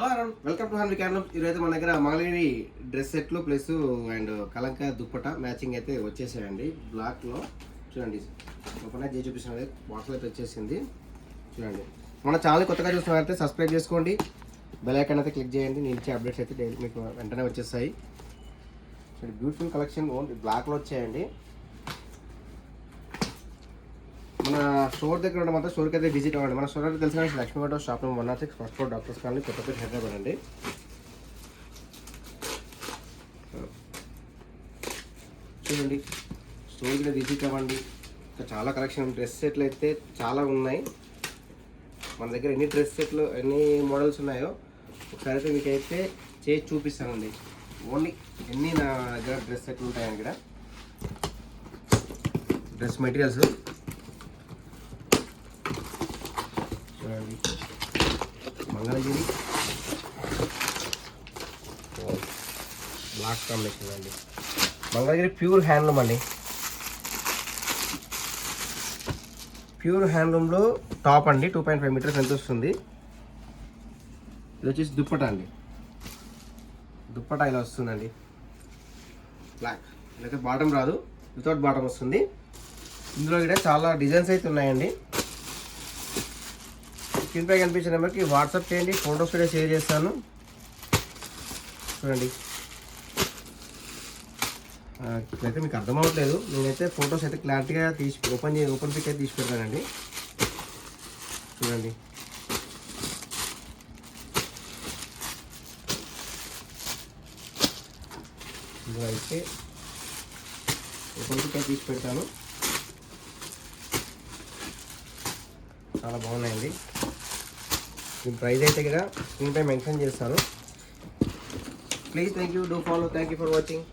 Hello Arun, welcome to హన్వి క్యాన్లం. ఈరోజు మన దగ్గర మంగళగిరి డ్రెస్ సెట్లు ప్లస్ అండ్ కలంక దుప్పట మ్యాచింగ్ అయితే వచ్చేసాయండి. బ్లాక్లో చూడండి, ఓపెన్ చేసి చూపిస్తున్నది బాక్స్లో అయితే వచ్చేసింది. చూడండి, మన ఛానల్ కొత్తగా చూసినట్లయితే సబ్స్క్రైబ్ చేసుకోండి, బెల్ ఐకాన్ అయితే క్లిక్ చేయండి. నేను ఇచ్చే అప్డేట్స్ అయితే డైలీ మీకు వెంటనే వచ్చేస్తాయి. చూడండి, బ్యూటిఫుల్ కలెక్షన్ ఓన్లీ బ్లాక్లో వచ్చాయండి. మన స్టోర్ దగ్గర ఉంటే మాత్రం స్టోర్కి అయితే విజిట్ అవ్వండి. మన స్టోర్ అయితే తెలిసిన Lakshmipeta shop number 106 first floor doctors colony, Kothapet, Hyderabad అండి. చూడండి, స్టోర్ కూడా విజిట్ అవ్వండి. ఇంకా చాలా కలెక్షన్ డ్రెస్ సెట్లు అయితే చాలా ఉన్నాయి మన దగ్గర. ఎన్ని డ్రెస్ సెట్లు ఎన్ని మోడల్స్ ఉన్నాయో ఒకసారి అయితే మీకు అయితే చేసి చూపిస్తానండి. ఓన్లీ ఎన్ని నా దగ్గర డ్రెస్ సెట్లు ఉంటాయని ఇక్కడ డ్రెస్ మెటీరియల్స్ చూడండి. మంగళగిరి బ్లాక్ కాంబినేషన్ అండి. మంగళగిరి ప్యూర్ హ్యాండ్లూమ్ అండి. ప్యూర్ హ్యాండ్లూమ్లో టాప్ అండి. 2.5 మీటర్స్ ఎంత వస్తుంది. ఇది వచ్చేసి దుప్పట అండి. దుప్పట ఇలా వస్తుందండి, బ్లాక్. ఇదైతే బాటమ్ రాదు, వితౌట్ బాటమ్ వస్తుంది. ఇందులో కూడా చాలా డిజైన్స్ అయితే ఉన్నాయండి. స్క్రీన్పై కనిపించిన నెంబర్కి వాట్సాప్ చేయండి, ఫొటోస్ కూడా షేర్ చేస్తాను. చూడండి, ఇట్లయితే మీకు అర్థమవట్లేదు. నేనైతే ఫొటోస్ అయితే క్లారిటీగా ఓపెన్ పిక్ అయితే తీసి పెడతానండి. చూడండి, ఇందులో అయితే ఓపెన్ పిక్ అయితే తీసి పెడతాను. చాలా బాగున్నాయండి. దీని ప్రైస్ అయితే కదా స్క్రీన్పై మెన్షన్ చేస్తాను. Please, thank you, do follow, thank you for watching.